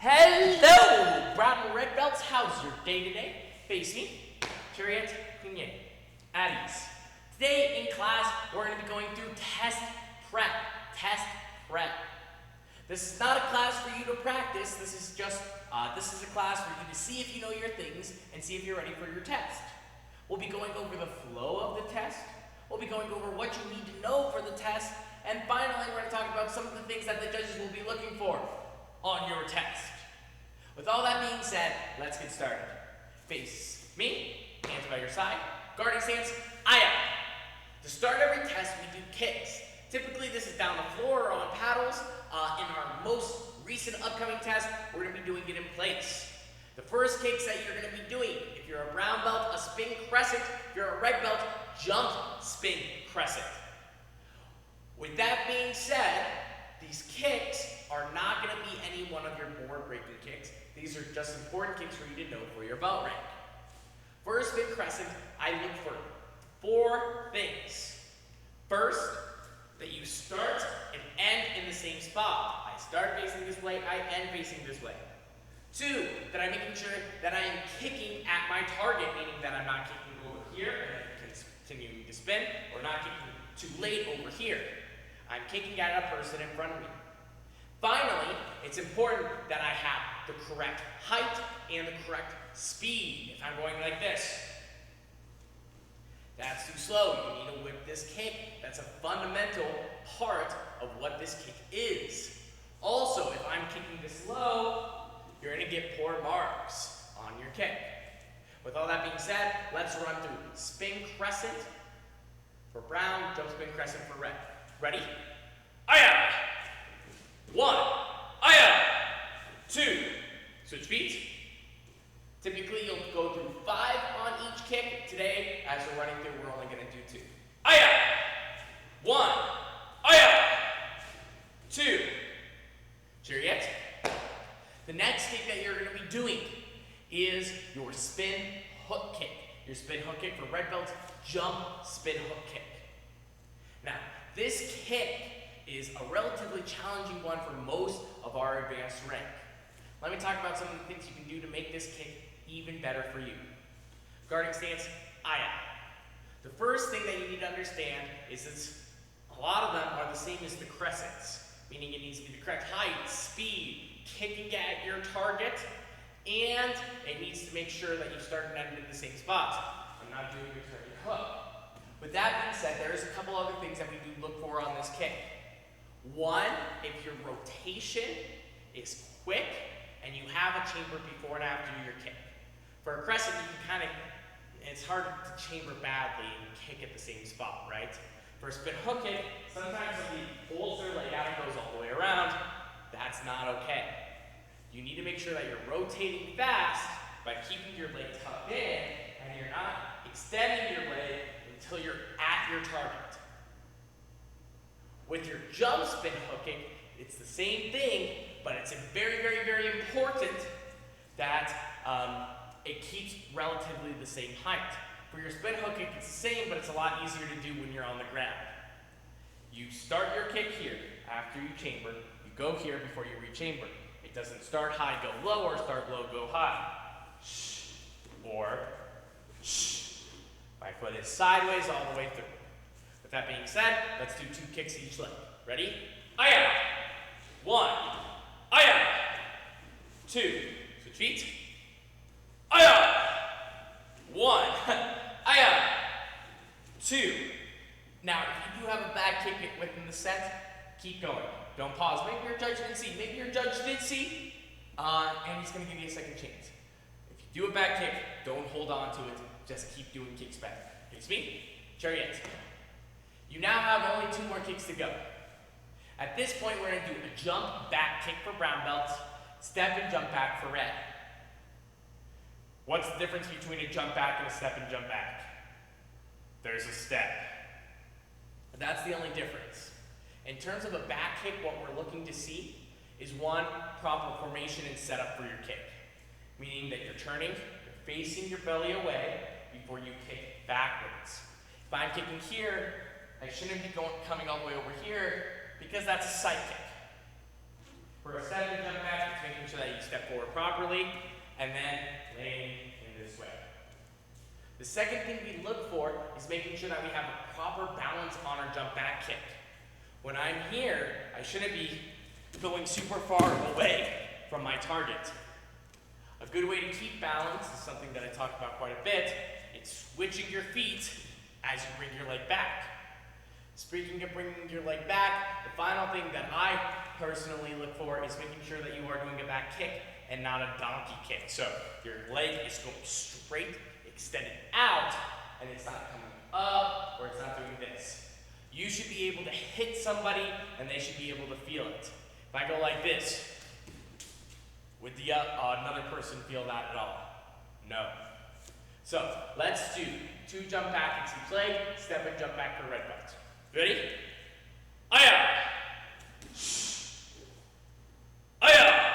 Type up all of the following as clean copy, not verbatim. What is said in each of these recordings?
Hello, brown and red belts. How's your day today? Face me, chariot, kunye, at ease. Today in class, we're going to be going through test prep. This is not a class for you to practice. This is a class for you to see if you know your things and see if you're ready for your test. We'll be going over the flow of the test. We'll be going over what you need to know for the test. And finally, we're going to talk about some of the things that the judges will be looking for on your test. With all that being said, let's get started. Face me, hands by your side, guarding stance, aye. To start every test, we do kicks. Typically, this is down the floor or on paddles. In our most recent upcoming test, we're going to be doing it in place. The first kicks that you're going to be doing, if you're a brown belt, a spin crescent. If you're a red belt, jump spin crescent. With that being said, these kicks are not going to be any one of your board-breaking kicks. These are just important kicks for you to know for your belt rank. For a spin crescent, I look for 4 things. First, that you start and end in the same spot. I start facing this way, I end facing this way. 2, that I'm making sure that I am kicking at my target, meaning that I'm not kicking over here and continuing to spin, or not kicking too late over here. I'm kicking at a person in front of me. Finally, it's important that I have the correct height and the correct speed. If I'm going like this, that's too slow. You need to whip this kick. That's a fundamental part of what this kick is. Also, if I'm kicking this low, you're going to get poor marks on your kick. With all that being said, let's run through spin crescent for brown, jump spin crescent for red. Ready? Aya! 1, aya! 2, switch feet. Typically, you'll go through 5 on each kick. Today, as we're running through, we're only going to do 2. Aya! 1, aya! 2, chariot. The next kick that you're going to be doing is your spin hook kick. Your spin hook kick for red belts, jump spin hook kick. Now, this kick is a relatively challenging one for most of our advanced rank. Let me talk about some of the things you can do to make this kick even better for you. Guarding stance, aya. The first thing that you need to understand is a lot of them are the same as the crescents, meaning it needs to be the correct height, speed, kicking at your target, and it needs to make sure that you start and end in the same spot. I'm not doing a turning hook. With that being said, there's a couple other things that we do look for on this kick. One, if your rotation is quick and you have a chamber before and after your kick. For a crescent, you can it's hard to chamber badly and kick at the same spot, right? For a spin hook kick, sometimes the holds are laid out and goes all the way around. That's not okay. You need to make sure that you're rotating fast by keeping your leg tucked in and you're not extending your leg until you're at your target. With your jump spin hooking, it's the same thing, but it's very, very, very important that it keeps relatively the same height. For your spin hooking, it's the same, but it's a lot easier to do when you're on the ground. You start your kick here after you chamber. You go here before you re-chamber. It doesn't start high, go low, or start low, go high. Shh, or shh. My foot is sideways all the way through. With that being said, let's do 2 kicks each leg. Ready? Aya! 1, aya! 2, switch feet. Aya! 1, aya! 2. Now, if you do have a bad kick within the set, keep going. Don't pause. Maybe your judge didn't see. Maybe your judge did see, and he's going to give you a second chance. If you do a bad kick, don't hold on to it. Just keep doing kicks back. Face me, chariot. You now have only 2 more kicks to go. At this point, we're going to do a jump back kick for brown belts, step and jump back for red. What's the difference between a jump back and a step and jump back? There's a step. That's the only difference. In terms of a back kick, what we're looking to see is 1, proper formation and setup for your kick. Meaning that you're turning, you're facing your belly away before you kick backwards. If I'm kicking here, I shouldn't be coming all the way over here because that's a side kick. For a step and jump back, it's making sure that you step properly, and then laying in this way. The second thing we look for is making sure that we have a proper balance on our jump back kick. When I'm here, I shouldn't be going super far away from my target. A good way to keep balance is something that I talk about quite a bit. It's switching your feet as you bring your leg back. Speaking of bringing your leg back, the final thing that I personally look for is making sure that you are doing a back kick and not a donkey kick. So your leg is going straight, extended out, and it's not coming up, or it's not doing this. You should be able to hit somebody, and they should be able to feel it. If I go like this, would the another person feel that at all? No. So let's do 2 jump back kicks each leg, step and jump back for red belt. Ready? Aya! Aya!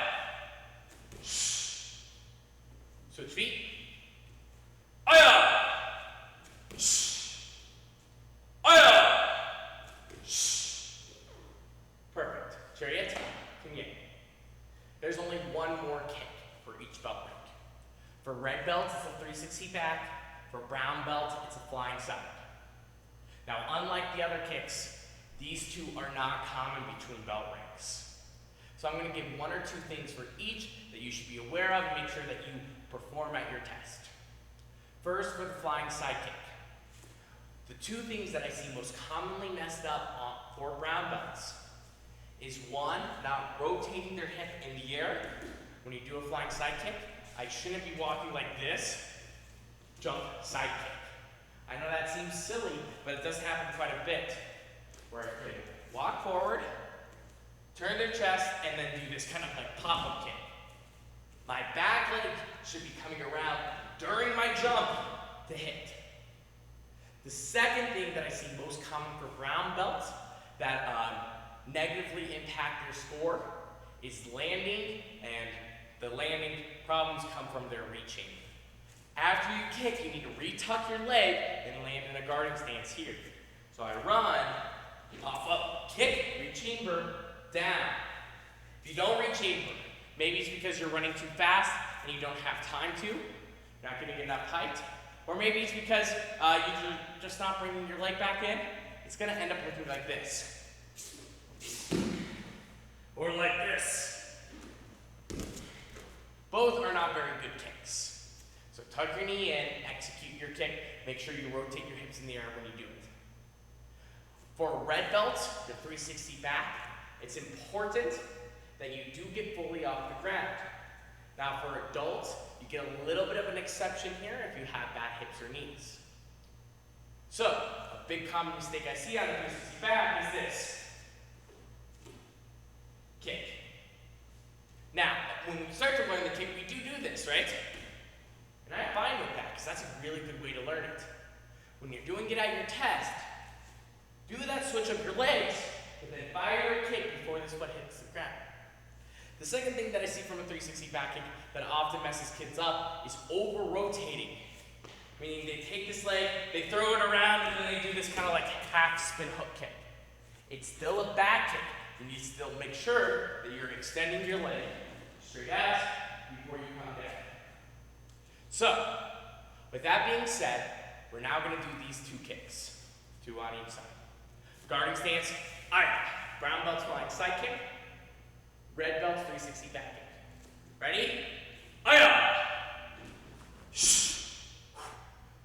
Switch feet. Aya! Aya! Perfect. Chariot, continue. There's only one more kick for each belt rank. For red belts, it's a 360 back. For brown belts, it's a flying side. Now, unlike the other kicks, these two are not common between belt ranks. So I'm going to give 1 or 2 things for each that you should be aware of and make sure that you perform at your test. First, for the flying side kick. The 2 things that I see most commonly messed up for brown belts is 1, not rotating their hip in the air. When you do a flying side kick, I shouldn't be walking like this, jump, side kick. I know that seems silly, but it does happen quite a bit, where I could walk forward, turn their chest, and then do this kind of like pop-up kick. My back leg should be coming around during my jump to hit. The second thing that I see most common for brown belts that negatively impact their score is landing, and the landing problems come from their reaching. After you kick, you need to retuck your leg and land in a guarding stance here. So I run, off up, kick, rechamber, down. If you don't rechamber, maybe it's because you're running too fast and you don't have time to, you're not getting enough height, or maybe it's because you're just not bringing your leg back in. It's going to end up looking like this. Or like this. Both are not very good kicks. So tuck your knee in, execute your kick, make sure you rotate your hips in the air when you do it. For red belts, the 360 back, it's important that you do get fully off the ground. Now for adults, you get a little bit of an exception here if you have bad hips or knees. So, a big common mistake I see on the 360 back is this. Kick. Now, when we start to learn the kick, we do this, right? And I'm fine with that, because that's a really good way to learn it. When you're doing it at your test, do that switch of your legs, but then fire a kick before this foot hits the ground. The second thing that I see from a 360 back kick that often messes kids up is over-rotating. Meaning they take this leg, they throw it around, and then they do this kind of like half spin hook kick. It's still a back kick. You need to still make sure that you're extending your leg straight out before you come down. So, with that being said, we're now going to do these 2 kicks, 2 on each side. Guarding stance, brown belts flying side kick, red belts 360 back kick. Ready?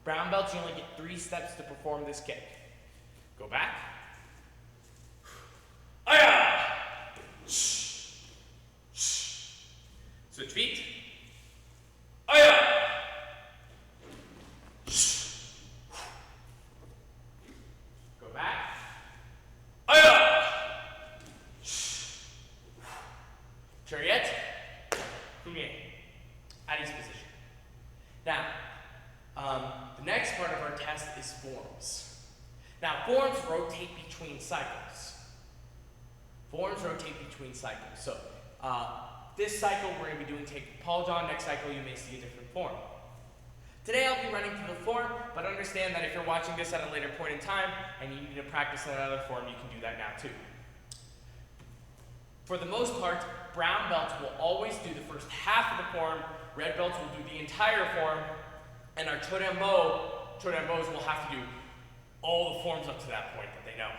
Brown belts, you only get 3 steps to perform this kick. Go back. Switch feet. Go back. Chariot. At each position. Now, the next part of our test is forms. Now, forms rotate between cycles. So, this cycle we're going to be doing take Paul John. Next cycle you may see a different form. Today I'll be running through the form, but understand that if you're watching this at a later point in time and you need to practice another form, you can do that now too. For the most part, brown belts will always do the first half of the form, red belts will do the entire form, and our Chodanbos will have to do all the forms up to that point that they know.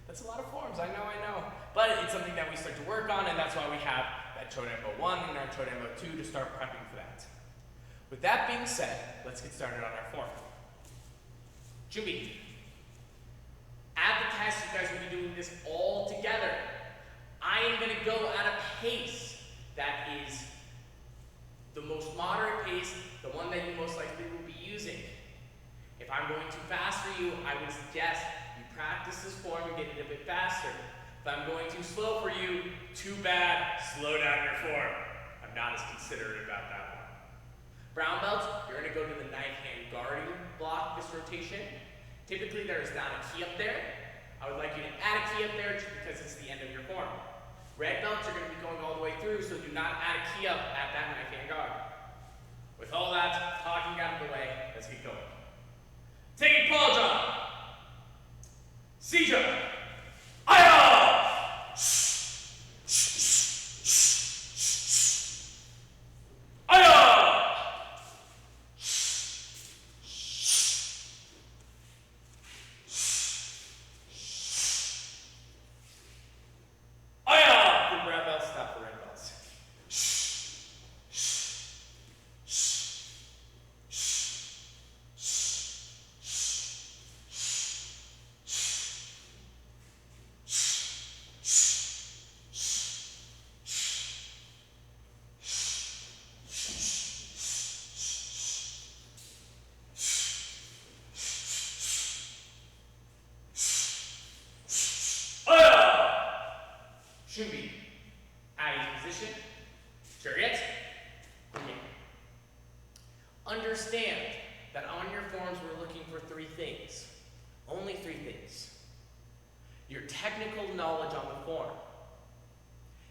That's a lot of forms, I know. But it's something that we start to work on, and that's why we have that Chodanbo 1 and our Chodanbo 2 to start prepping for that. With that being said, let's get started on our form. Junbi, at the test, you guys will be doing this all together. I am going to go at a pace that is the most moderate pace, the one that you most likely will be using. If I'm going too fast for you, I would suggest you practice this form and get it a bit faster. If I'm going too slow for you, too bad, slow down your form. I'm not as considerate about that one. Brown belts, you're going to go to the knife hand guarding block this rotation. Typically there is not a key up there. I would like you to add a key up there just because it's the end of your form. Red belts are going to be going all the way through, so do not add a key up at that knife hand guard. With all that talking out of the way, let's get going. Taking paw drop. Seizure. Aya! Junbi, adding position, chariot, understand that on your forms we're looking for three things, only three things. Your technical knowledge on the form,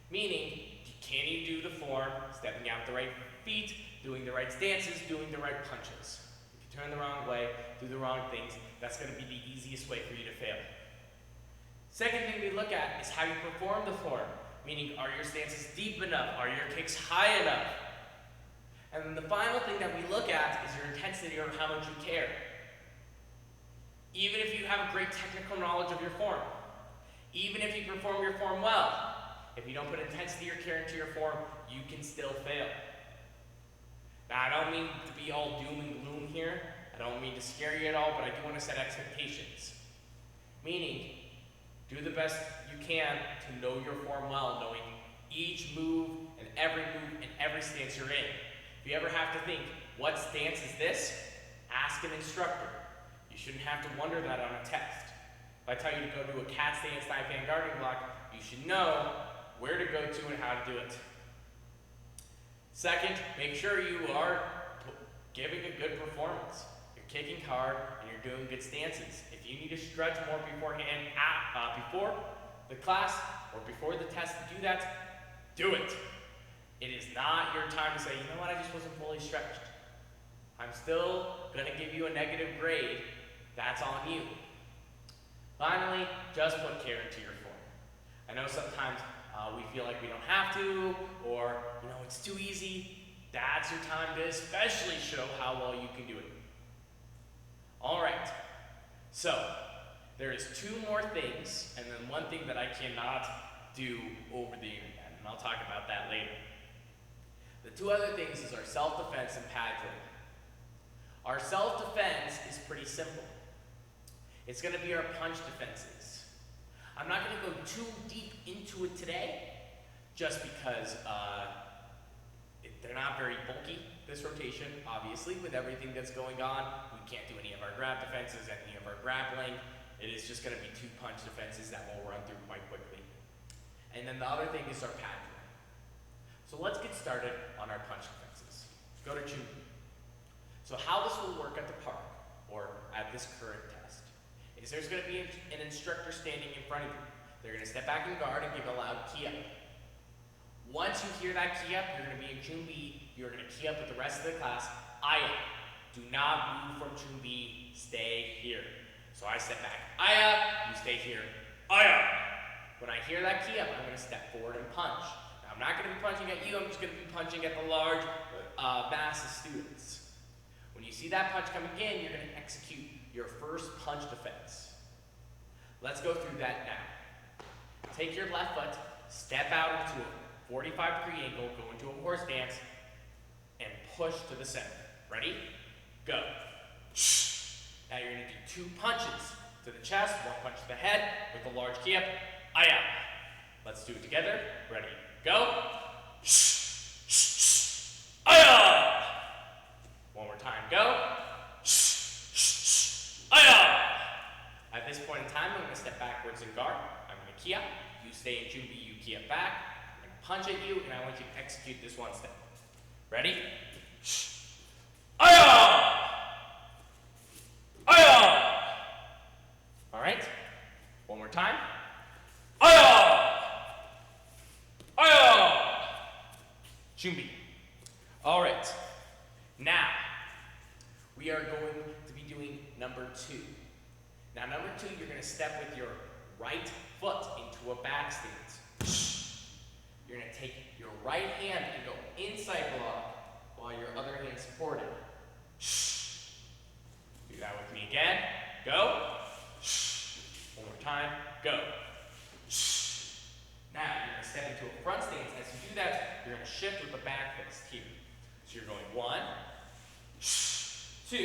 meaning can you do the form, stepping out the right feet, doing the right stances, doing the right punches. If you turn the wrong way, do the wrong things, that's going to be the easiest way for you to fail. Second thing we look at is how you perform the form, meaning are your stances deep enough, are your kicks high enough? And then the final thing that we look at is your intensity or how much you care. Even if you have a great technical knowledge of your form, even if you perform your form well, if you don't put intensity or care into your form, you can still fail. Now, I don't mean to be all doom and gloom here. I don't mean to scare you at all, but I do want to set expectations. Meaning, do the best you can to know your form well, knowing each move and every stance you're in. If you ever have to think, what stance is this? Ask an instructor. You shouldn't have to wonder that on a test. If I tell you to go to a cat stance knife hand guarding block, you should know where to go to and how to do it. Second, make sure you are giving a good performance. You're kicking hard and you're doing good stances. If you need to stretch more beforehand, before the class or before the test to do that, do it. It is not your time to say, you know what, I just wasn't fully stretched. I'm still going to give you a negative grade. That's on you. Finally, just put care into your form. I know sometimes we feel like we don't have to, or it's too easy. That's your time to especially show how well you can do it. All right. So, there is two more things, and then one thing that I cannot do over the internet, and I'll talk about that later. The two other things is our self-defense and pad drilling. Our self-defense is pretty simple. It's going to be our punch defenses. I'm not going to go too deep into it today, just because they're not very bulky, this rotation, obviously, with everything that's going on. We can't do any of our grab defenses, any of our grappling. It is just going to be two punch defenses that we'll run through quite quickly. And then the other thing is our pad drilling. So let's get started on our punch defenses. Go to Junbi. So how this will work at the park, or at this current test, is there's going to be an instructor standing in front of you. They're going to step back and guard and give a loud key up. Once you hear that key up, you're going to be in Junbi. You're going to key up with the rest of the class. Aya. Do not move from Junbi. Stay here. So I step back. Aya. You stay here. Aya. when I hear that key up, I'm going to step forward and punch. Now, I'm not going to be punching at you, I'm just going to be punching at the large mass of students. When you see that punch coming in, you're going to execute your first punch defense. Let's go through that now. Take your left foot, step out into a 45-degree angle, go into a horse dance, and push to the center. Ready? Go. Now you're going to do 2 punches to the chest, 1 punch to the head with the large key up. Aya. Let's do it together. Ready? Go. Aya. One more time. Go. Aya. At this point in time, I'm going to step backwards and guard. I'm going to key up. You stay in Junbi, you key up back. I'm going to punch at you, and I want you to execute this one step. Ready? Aya! Aya! All right. One more time. Aya! Aya! Junbi. All right. Now, we are going to be doing number 2. Now, number 2, you're going to step with your right foot into a back stance. You're going to take your right hand and go inside block while your other hand supported. Do that with me again. Go. One more time. Go. Now, you're going to step into a front stance. As you do that, you're going to shift with the back fist here. So you're going 1, 2,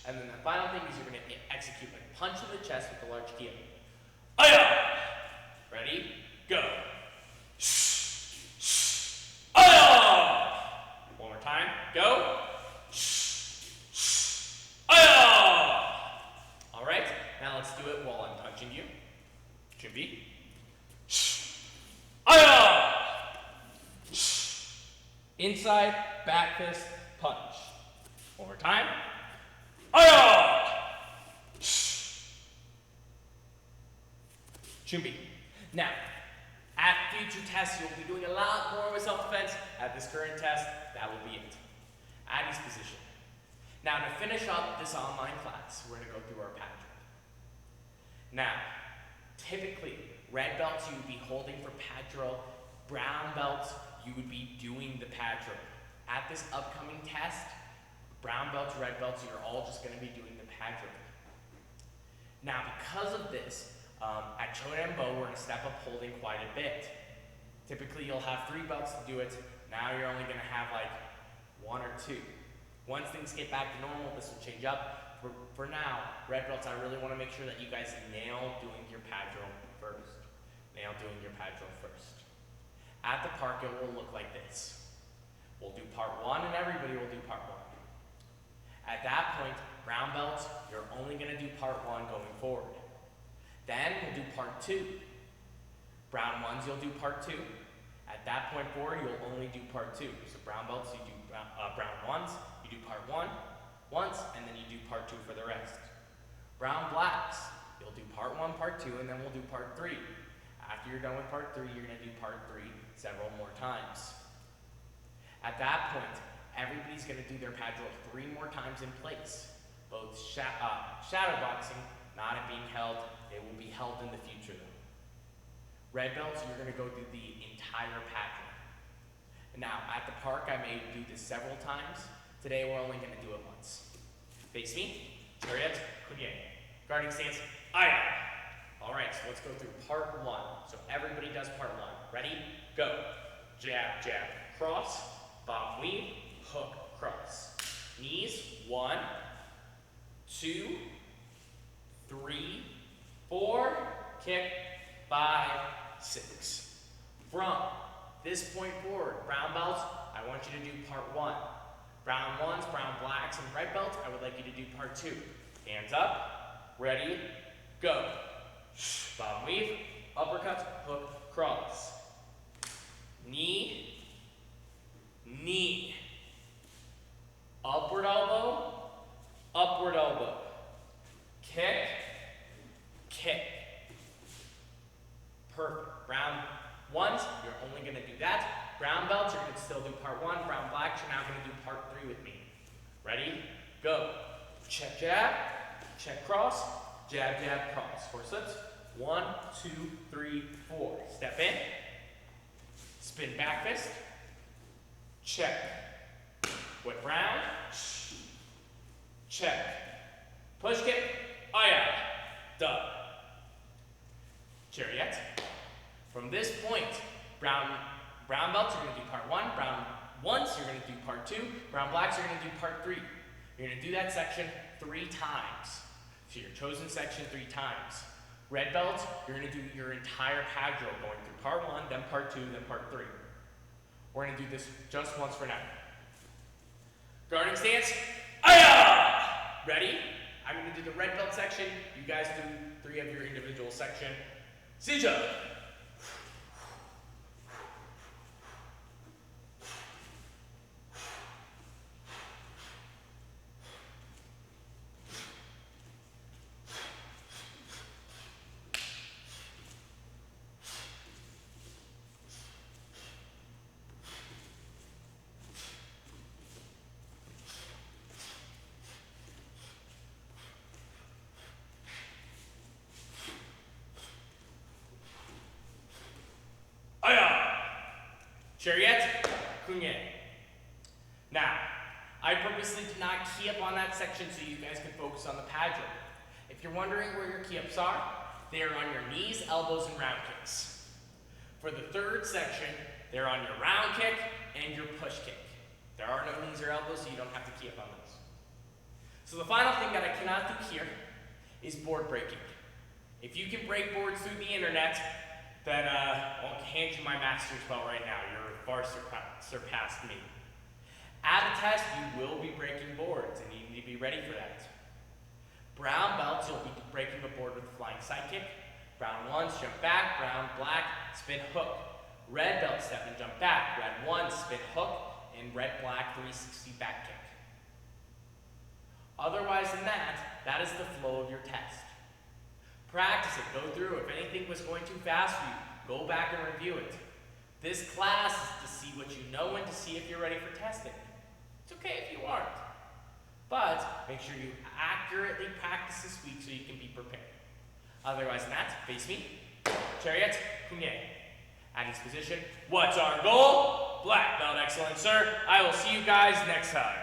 and then the final thing is you're going to execute a punch to the chest with the large key. Aya! Ready? Go. Aya! One more time. Go. Aya! All right. Now let's do it while I'm punching you. Junbi. Aya! Inside, back fist, punch. One more time. Aya! Junbi. Now, at future tests, you'll be doing a lot more with self-defense. At this current test, that will be it. Abby's position. Now, to finish up this online class, we're going to go through our pad drill. Now, typically, red belts you would be holding for pad drill. Brown belts, you would be doing the pad drill. At this upcoming test, brown belts, red belts, you're all just going to be doing the pad drill. Now, because of this, at Choden Bo, we're going to step up holding quite a bit. Typically, you'll have 3 belts to do it. Now you're only going to have like 1 or 2. Once things get back to normal, this will change up. For now, red belts, I really want to make sure that you guys nail doing your pad drill first. Nail doing your pad drill first. At the park, it will look like this. We'll do part 1, and everybody will do part 1. At that point, brown belts, you're only going to do part 1 going forward. Then we'll do part 2. Brown ones, you'll do part 2. At that point forward, you'll only do part 2. So brown belts, you do brown ones, you do part 1 once, and then you do part 2 for the rest. Brown blacks, you'll do part 1, part 2, and then we'll do part 3. After you're done with part 3, you're going to do part 3 several more times. At that point, everybody's going to do their pad drill 3 more times in place. Both shadow boxing, not it being held, they will be held in the future though. Red belts, you're going to go through the entire pad drill. Now, at the park, I may do this several times. Today, we're only going to do it once. Face me, chariot, kunie. Guarding stance, aya. All right, so let's go through part 1. So everybody does part 1. Ready? Go. Jab, jab, cross, bomb weave, hook, cross. Knees, 1, 2, 3, 4, kick, 5, 6. From this point forward, brown belts, I want you to do part 1. Brown ones, brown blacks, and red belts, I would like you to do part 2. Hands up, ready, go. Bomb weave, uppercut, hook, cross. Knee, knee. Upward elbow, upward elbow. Kick, kick. Perfect. Brown ones, you're only going to do that. Brown belts, you're going to still do part 1. Brown blacks, you're now going to do part 3 with me. Ready? Go. Check jab, check cross, jab, jab, cross. Horse slips, 1, 2, 3, 4. Step in. Spin back fist. Check. Whip round. Check. Push kick. Aya. Done. Chariot. From this point, brown belts, you're going to do part 1. Brown ones, you're going to do part 2. Brown blacks, you're going to do part 3. You're going to do that section 3 times. So your chosen section 3 times. Red belts, you're going to do your entire pad drill, going through part 1, then part 2, then part 3. We're going to do this just once for now. Guarding stance. Aya! Ready? I'm going to do the red belt section. You guys do 3 of your individual section. Sija. Chariot, kunye. Now, I purposely did not key up on that section so you guys can focus on the pad drill. If you're wondering where your key ups are, they are on your knees, elbows, and round kicks. For the third section, they're on your round kick and your push kick. There are no knees or elbows, so you don't have to key up on those. So the final thing that I cannot do here is board breaking. If you can break boards through the internet, then I'll hand you my master's belt right now. You're far surpassed me. At a test, you will be breaking boards, and you need to be ready for that. Brown belts, you'll be breaking a board with a flying sidekick. Brown ones, jump back. Brown, black, spin hook. Red belt, step and jump back. Red one, spin hook. And red, black, 360 back kick. Otherwise than that, that is the flow of your test. Practice it, go through. If anything was going too fast for you, go back and review it. This class is to see what you know and to see if you're ready for testing. It's okay if you aren't. But make sure you accurately practice this week so you can be prepared. Otherwise than that, face me. Chariot, kunye. At his position, what's our goal? Black belt, excellent, sir. I will see you guys next time.